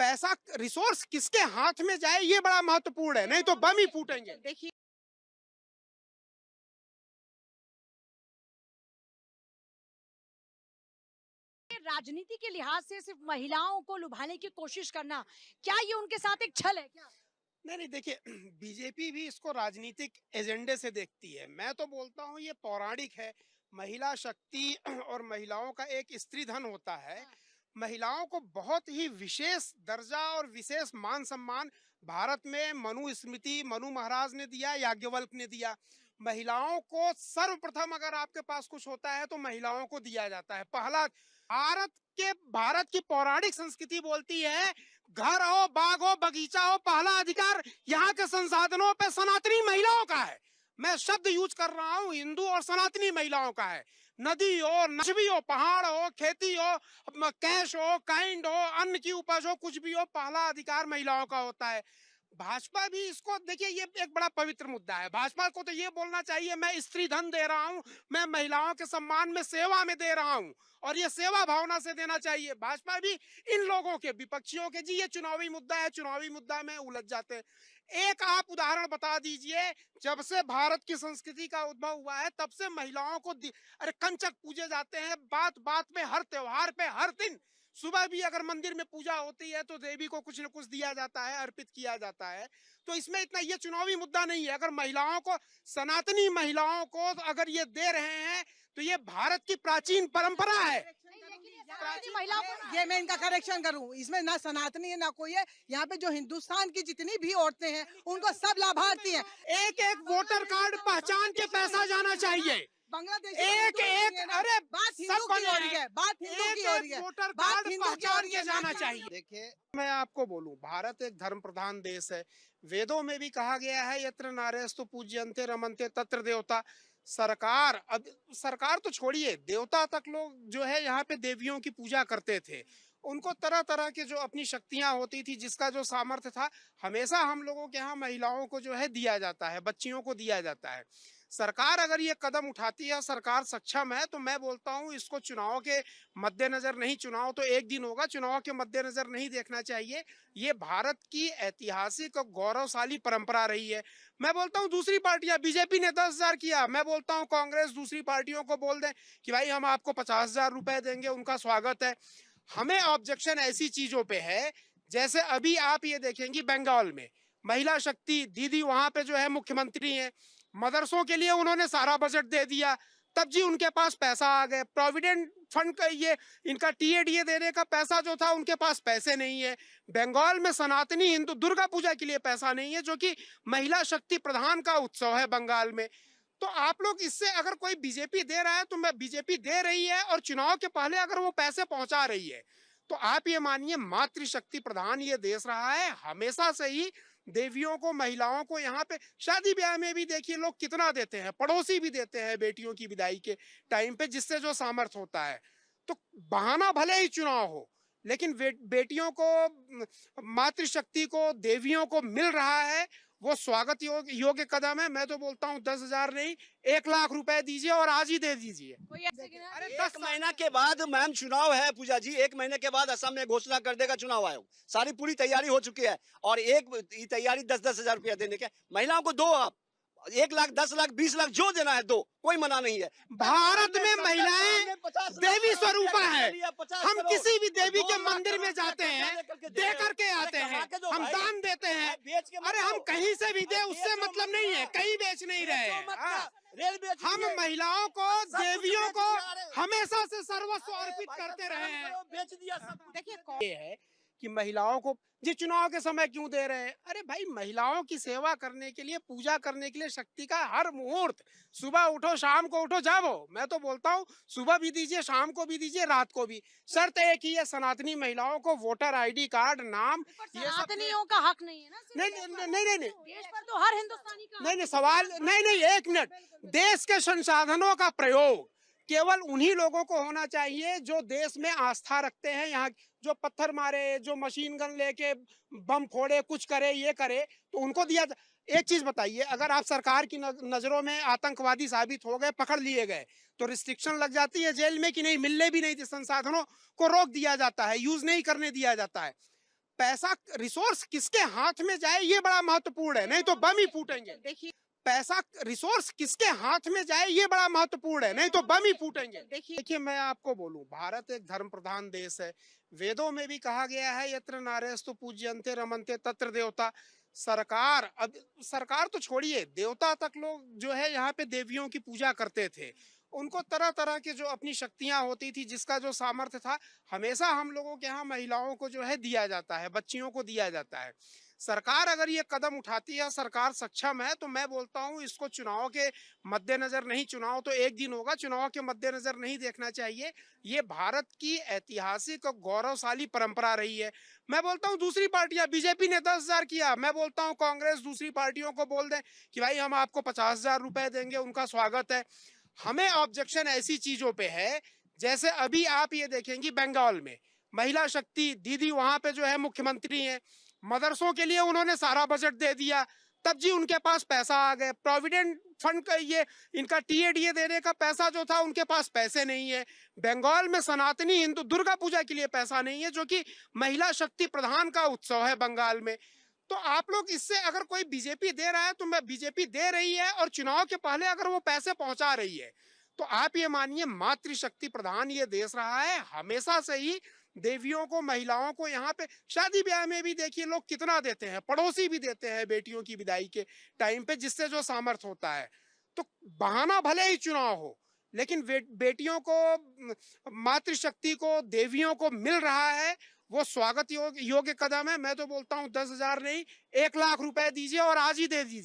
पैसा रिसोर्स किसके हाथ में जाए ये बड़ा महत्वपूर्ण है, नहीं तो बम ही फूटेंगे। देखिए राजनीति के लिहाज से सिर्फ महिलाओं को लुभाने की कोशिश करना, क्या ये उनके साथ एक छल है क्या? नहीं नहीं, देखिए बीजेपी भी इसको राजनीतिक एजेंडे से देखती है। मैं तो बोलता हूँ ये पौराणिक है। महिला शक्ति और महिलाओं का एक स्त्री धन होता है। हाँ। महिलाओं को बहुत ही विशेष दर्जा और विशेष मान सम्मान भारत में मनुस्मृति, मनु महाराज ने दिया, याज्ञवल्क्य ने दिया। महिलाओं को सर्वप्रथम अगर आपके पास कुछ होता है तो महिलाओं को दिया जाता है पहला। भारत की पौराणिक संस्कृति बोलती है घर हो, बाग हो, बगीचा हो, पहला अधिकार यहाँ के संसाधनों पे सनातनी महिलाओं का है। मैं शब्द यूज कर रहा हूँ, हिंदू और सनातनी महिलाओं का है। नदी हो, नशबी हो, पहाड़ हो, खेती हो, कैश हो, काइंड हो, अन्न की उपज हो, कुछ भी हो, पहला अधिकार महिलाओं का होता है। भाजपा भी इसको देखिए, ये एक बड़ा पवित्र मुद्दा है। भाजपा को तो ये बोलना चाहिए मैं स्त्री धन दे रहा हूँ, मैं महिलाओं के सम्मान में, सेवा में दे रहा हूँ, और ये सेवा भावना से देना चाहिए। भाजपा भी इन लोगों के, विपक्षियों के, जी ये चुनावी मुद्दा है, चुनावी मुद्दा में उलझ जाते हैं। एक आप उदाहरण बता दीजिए, जब से भारत की संस्कृति का उद्भव हुआ है तब से महिलाओं को अरे कंचक पूजे जाते हैं, बात बात पे, हर त्योहार पे, हर दिन सुबह भी अगर मंदिर में पूजा होती है तो देवी को कुछ न कुछ दिया जाता है, अर्पित किया जाता है। तो इसमें इतना ये चुनावी मुद्दा नहीं है। अगर महिलाओं को, सनातनी महिलाओं को अगर ये दे रहे हैं तो ये भारत की प्राचीन परंपरा है। महिलाओं को ये मैं इनका करेक्शन करूं, इसमें ना सनातनी है ना कोई है। यहाँ पे जो हिंदुस्तान की जितनी भी औरतें हैं उनको सब लाभार्थी हैं। एक एक वोटर कार्ड पहचान के पैसा जाना चाहिए। बांग्लादेश एक एक, अरे बात हिंदू की हो रही है, बात हिंदू की हो रही है, वोटर बात कार्ड हिंदू की हो पहचान रही के है। जाना चाहिए। देखिए मैं आपको बोलूं, भारत एक धर्म प्रधान देश है। वेदों में भी कहा गया है यत्र नार्यस्तु पूज्यन्ते रमन्ते तत्र देवता। सरकार, अब सरकार तो छोड़िए, देवता तक लोग जो है यहाँ पे देवियों की पूजा करते थे। उनको तरह तरह के जो अपनी शक्तियां होती थी, जिसका जो सामर्थ्य था, हमेशा हम लोगों के यहाँ महिलाओं को जो है दिया जाता है, बच्चियों को दिया जाता है। सरकार अगर ये कदम उठाती है, सरकार सक्षम है, तो मैं बोलता हूँ इसको चुनाव के मद्देनजर नहीं, चुनाव तो एक दिन होगा, चुनाव के मद्देनजर नहीं देखना चाहिए। ये भारत की ऐतिहासिक और गौरवशाली परंपरा रही है। मैं बोलता हूँ दूसरी पार्टियां, बीजेपी ने 10,000 किया, मैं बोलता हूँ कांग्रेस दूसरी पार्टियों को बोल दें कि भाई हम आपको 50,000 रुपए देंगे, उनका स्वागत है। हमें ऑब्जेक्शन ऐसी चीजों पे है, जैसे अभी आप ये देखेंगी बंगाल में महिला शक्ति दीदी वहां पे जो है मुख्यमंत्री हैं, मदरसों के लिए उन्होंने सारा बजट दे दिया, तब जी उनके पास पैसा आ गए। प्रोविडेंट फंड का ये इनका टीएडीए देने का पैसा जो था, उनके पास पैसे नहीं है। बंगाल में सनातनी हिंदू दुर्गा पूजा के लिए पैसा नहीं है, जो कि महिला शक्ति प्रधान का उत्सव है बंगाल में। तो आप लोग इससे, अगर कोई बीजेपी दे रहा है तो मैं, बीजेपी दे रही है और चुनाव के पहले अगर वो पैसे पहुंचा रही है, तो आप ये मानिए मातृशक्ति प्रधान ये देश रहा है हमेशा से ही। देवियों को, महिलाओं को यहाँ पे शादी ब्याह में भी देखिए लोग कितना देते हैं, पड़ोसी भी देते हैं बेटियों की विदाई के टाइम पे, जिससे जो सामर्थ्य होता है। तो बहाना भले ही चुनाव हो, लेकिन बेटियों को, मातृशक्ति को, देवियों को मिल रहा है, वो स्वागत योग्य कदम है। मैं तो बोलता हूँ 10,000 नहीं, 1,00,000 रुपए दीजिए और आज ही दे दीजिए। कोई ऐसे अरे 1 महीना के बाद मैम चुनाव है पूजा जी, 1 महीने के बाद असम में घोषणा कर देगा चुनाव आयोग। सारी पूरी तैयारी हो चुकी है, और एक तैयारी 10-10 हजार रुपया देने के। महिलाओं को दो, आप 1 लाख, 10 लाख, 20 लाख जो देना है दो, कोई मना नहीं है। भारत में महिलाएं देवी स्वरूपा है। हम किसी भी देवी के मंदिर में जाते हैं, दे करके आते हैं, हम दान देते हैं। अरे हम कहीं से भी दे, उससे मतलब नहीं है, कहीं बेच नहीं रहे हैं। हम महिलाओं को, देवियों को हमेशा से सर्वस्व अर्पित करते रहे हैं। बेच दिया सब। देखिए ये है कि महिलाओं को जी चुनाव के समय क्यों दे रहे हैं? अरे भाई, महिलाओं की सेवा करने के लिए, पूजा करने के लिए शक्ति का हर मुहूर्त, सुबह उठो, शाम को उठो, जाओ। मैं तो बोलता हूँ सुबह भी दीजिए, शाम को भी दीजिए, रात को भी। शर्त एक ही है, सनातनी महिलाओं को वोटर आईडी कार्ड, नाम, ये सब। सनातनियों का हक नहीं है ना सिर्फ नहीं देश नहीं पर। नहीं नहीं नहीं देश पर तो हर हिंदुस्तानी का नहीं नहीं, सवाल नहीं नहीं, एक मिनट। देश के संसाधनों का प्रयोग केवल उन्हीं लोगों को होना चाहिए जो देश में आस्था रखते हैं। यहाँ जो पत्थर मारे, जो मशीन गन लेके बम फोड़े, कुछ करे, ये करे, तो उनको दिया। एक चीज बताइए, अगर आप सरकार की नजरों में आतंकवादी साबित हो गए, पकड़ लिए गए, तो रिस्ट्रिक्शन लग जाती है जेल में कि नहीं? मिलने भी नहीं, संसाधनों को रोक दिया जाता है, यूज नहीं करने दिया जाता है। पैसा रिसोर्स किसके हाथ में जाए ये बड़ा महत्वपूर्ण है, नहीं तो बम ही फूटेंगे। देखिए पैसा रिसोर्स किसके हाथ में जाए ये बड़ा महत्वपूर्ण है, नहीं तो बम ही फूटेंगे। देखिए मैं आपको बोलूं, भारत एक धर्म प्रधान देश है। वेदों में भी कहा गया है यत्र नार्यस्तु पूज्यन्ते रमन्ते तत्र देवता। सरकार तो छोड़िए, देवता तक लोग जो है यहाँ पे देवियों की पूजा करते थे। उनको तरह तरह के जो अपनी शक्तियां होती थी, जिसका जो सामर्थ्य था, हमेशा हम लोगों के यहाँ महिलाओं को जो है दिया जाता है, बच्चियों को दिया जाता है। सरकार अगर ये कदम उठाती है, सरकार सक्षम है, तो मैं बोलता हूँ इसको चुनाव के मद्देनजर नहीं, चुनाव तो एक दिन होगा, चुनाव के मद्देनजर नहीं देखना चाहिए। ये भारत की ऐतिहासिक और गौरवशाली परंपरा रही है। मैं बोलता हूँ दूसरी पार्टियां, बीजेपी ने 10,000 किया, मैं बोलता हूँ कांग्रेस दूसरी पार्टियों को बोल दे कि भाई हम आपको 50,000 रुपए देंगे, उनका स्वागत है। हमें ऑब्जेक्शन ऐसी चीजों पे है, जैसे अभी आप ये देखेंगी बंगाल में महिला शक्ति दीदी वहां पे जो है मुख्यमंत्री हैं, मदरसों के लिए उन्होंने सारा बजट दे दिया, तब जी उनके पास पैसा आ गए। प्रोविडेंट फंड का ये इनका टीएडीए देने का पैसा जो था, उनके पास पैसे नहीं है। बंगाल में सनातनी हिंदू दुर्गा पूजा के लिए पैसा नहीं है, जो कि महिला शक्ति प्रधान का उत्सव है बंगाल में। तो आप लोग इससे, अगर कोई बीजेपी दे रहा है तो मैं बीजेपी दे रही है, और चुनाव के पहले अगर वो पैसे पहुंचा रही है, तो आप ये मानिए मातृशक्ति प्रधान ये देश रहा है हमेशा से ही। देवियों को, महिलाओं को यहाँ पे शादी ब्याह में भी देखिए लोग कितना देते हैं, पड़ोसी भी देते हैं बेटियों की विदाई के टाइम पे, जिससे जो सामर्थ्य होता है। तो बहाना भले ही चुनाव हो, लेकिन बेटियों को, मातृशक्ति को, देवियों को मिल रहा है, वो स्वागत योग्य कदम है। मैं तो बोलता हूँ 10,000 नहीं, 1,00,000 रुपए दीजिए और आज ही दे दीजिए।